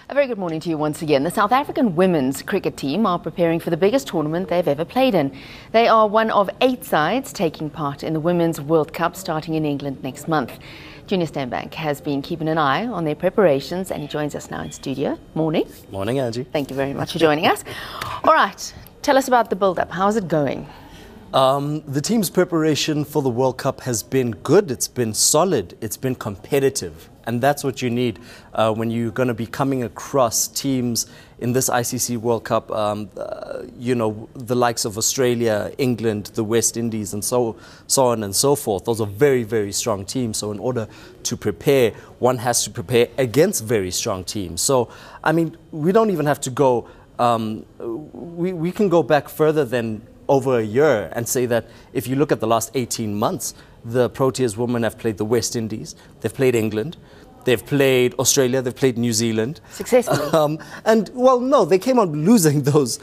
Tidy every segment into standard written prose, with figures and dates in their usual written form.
A very good morning to you once again. The South African women's cricket team are preparing for the biggest tournament they've ever played in. They are one of 8 sides taking part in the Women's World Cup starting in England next month. Junior Steenbank has been keeping an eye on their preparations and he joins us now in studio. Morning. Morning, Angie. Thank you very much for joining us. All right, tell us about the build-up. How's it going? The team's preparation for the World Cup has been good. It's been solid. It's been competitive. And that's what you need when you're going to be coming across teams in this ICC World Cup, you know, the likes of Australia, England, the West Indies, and so on and so forth. Those are very, very strong teams. So in order to prepare, one has to prepare against very strong teams. So, I mean, we don't even have to go, we can go back further than over a year and say that if you look at the last 18 months, the Proteas women have played the West Indies, they've played England, they've played Australia, they've played New Zealand. Successfully. And, well, no, they came out losing those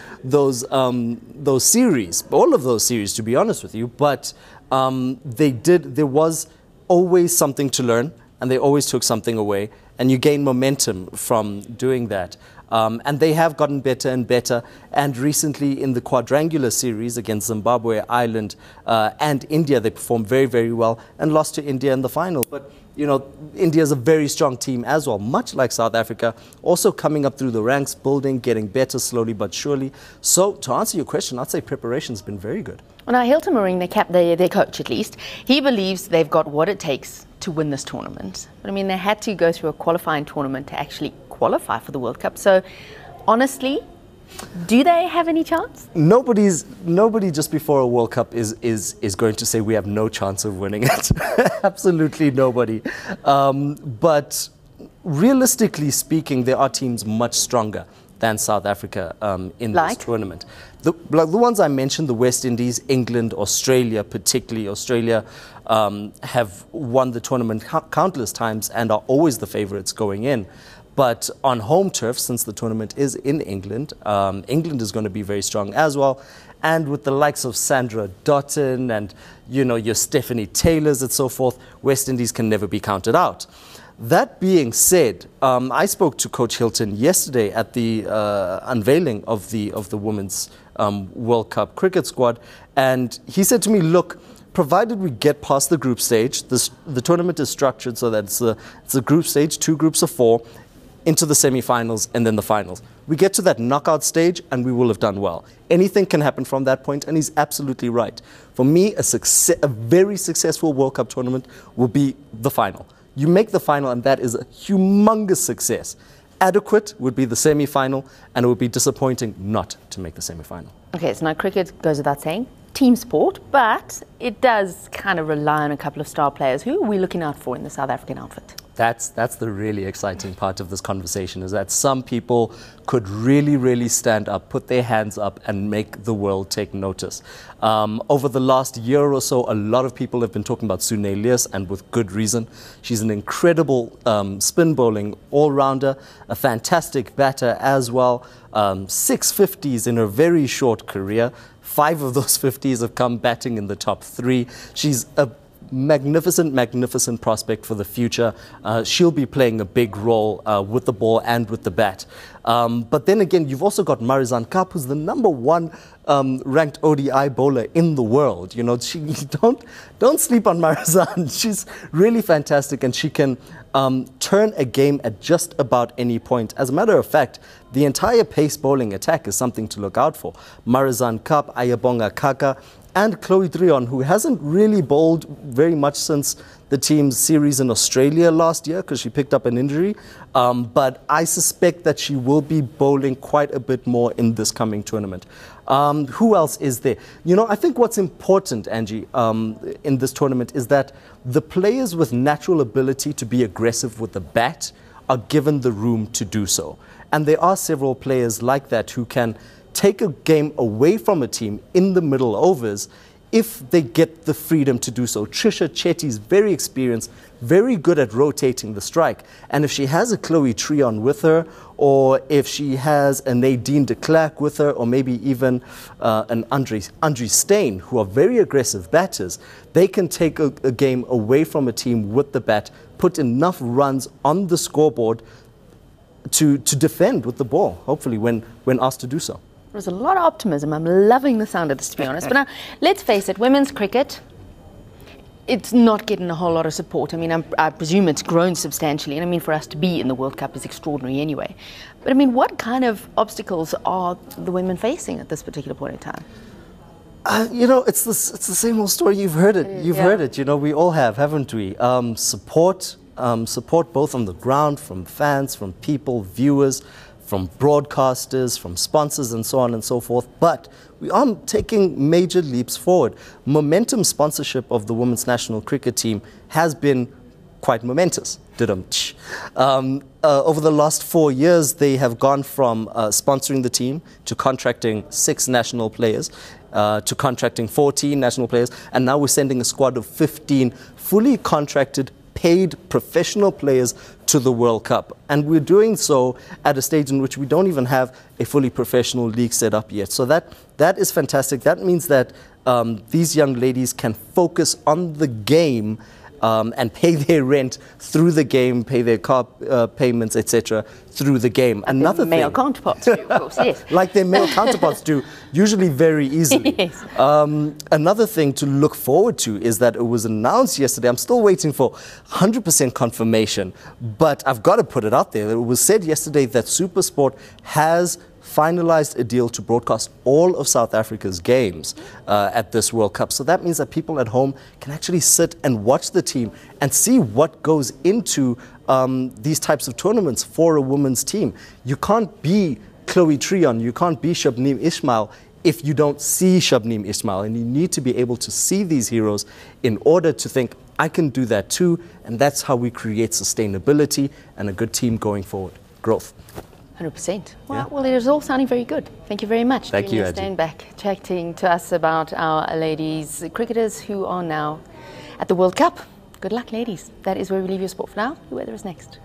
series, all of those series, to be honest with you. But there was always something to learn, and they always took something away, and you gain momentum from doing that. And they have gotten better and better. And recently in the quadrangular series against Zimbabwe, Ireland, and India, they performed very, very well and lost to India in the final. But, you know, India is a very strong team as well, much like South Africa, also coming up through the ranks, building, getting better slowly but surely. So to answer your question, I'd say preparation's been very good. Well, now, Hilton Moring, their coach at least, he believes they've got what it takes to win this tournament. But I mean, they had to go through a qualifying tournament to actually qualify for the World Cup. So, honestly, do they have any chance? Nobody just before a World Cup is going to say we have no chance of winning it. Absolutely nobody. But realistically speaking, there are teams much stronger than South Africa in this tournament. The ones I mentioned, the West Indies, England, Australia, particularly Australia, have won the tournament countless times and are always the favourites going in. But on home turf, since the tournament is in England, England is going to be very strong as well. And with the likes of Sandra Dottin and, you know, your Stephanie Taylors and so forth, West Indies can never be counted out. That being said, I spoke to Coach Hilton yesterday at the unveiling of the Women's World Cup cricket squad. And he said to me, look, provided we get past the group stage, the tournament is structured so that it's a group stage, 2 groups of 4, into the semi-finals and then the finals. We get to that knockout stage and we will have done well. Anything can happen from that point, and he's absolutely right. For me, a very successful World Cup tournament will be the final. You make the final and that is a humongous success. Adequate would be the semi-final, and it would be disappointing not to make the semi-final. Okay, so now cricket goes without saying, team sport, but it does kind of rely on a couple of star players. Who are we looking out for in the South African outfit? That's the really exciting part of this conversation, is that some people could really, really stand up, put their hands up and make the world take notice. Over the last year or so, a lot of people have been talking about Sune Elias, and with good reason. She's an incredible spin bowling all-rounder, a fantastic batter as well, 6 50s in her very short career. 5 of those 50s have come batting in the top 3. She's a magnificent prospect for the future. She'll be playing a big role with the ball and with the bat. But then again, you've also got Marizanne Kapp, who's the #1 ranked ODI bowler in the world. You know, don't sleep on Marizanne. She's really fantastic, and she can turn a game at just about any point. As a matter of fact, the entire pace bowling attack is something to look out for. Marizanne Kapp, Ayabonga Kaka, and Chloe Drion, who hasn't really bowled very much since the team's series in Australia last year because she picked up an injury. But I suspect that she will be bowling quite a bit more in this coming tournament. Who else is there? You know, I think what's important, Angie, in this tournament is that the players with natural ability to be aggressive with the bat are given the room to do so. And there are several players like that who can take a game away from a team in the middle overs if they get the freedom to do so. Trisha Chetty's very experienced, very good at rotating the strike. And if she has a Chloe Trion with her, or if she has a Nadine de Klerk with her, or maybe even an Andre Steyn, who are very aggressive batters, they can take a game away from a team with the bat, put enough runs on the scoreboard to defend with the ball, hopefully, when asked to do so. There's a lot of optimism. I'm loving the sound of this, to be honest. But now, let's face it, women's cricket, it's not getting a whole lot of support. I mean, I presume it's grown substantially. And I mean, for us to be in the World Cup is extraordinary anyway. But I mean, what kind of obstacles are the women facing at this particular point in time? You know, it's the same old story. You've heard it. You've heard it. You know, we all have, haven't we? Support both on the ground from fans, from people, viewers, from broadcasters, from sponsors, and so on and so forth. But we are taking major leaps forward. Momentum sponsorship of the women's national cricket team has been quite momentous. Over the last 4 years, they have gone from sponsoring the team to contracting 6 national players, to contracting 14 national players, and now we're sending a squad of 15 fully contracted, paid professional players to the World Cup. And we're doing so at a stage in which we don't even have a fully professional league set up yet. So that is fantastic. That means that these young ladies can focus on the game and pay their rent through the game, pay their car payments, etc., through the game. Like another thing, male counterparts do, of course, yes. Like their male counterparts do, usually very easily. Yes. Another thing to look forward to is that it was announced yesterday. I'm still waiting for 100% confirmation, but I've got to put it out there. It was said yesterday that SuperSport has finalized a deal to broadcast all of South Africa's games at this World Cup. So that means that people at home can actually sit and watch the team and see what goes into these types of tournaments for a women's team. You can't be Chloe Treon, you can't be Shabnim Ismail if you don't see Shabnim Ismail. And you need to be able to see these heroes in order to think, I can do that too. And that's how we create sustainability and a good team going forward. Growth. 100%. Well, it is all sounding very good. Thank you very much. Thank you, Staying back, chatting to us about our ladies cricketers who are now at the World Cup. Good luck, ladies. That is where we leave your sport for now. The weather is next.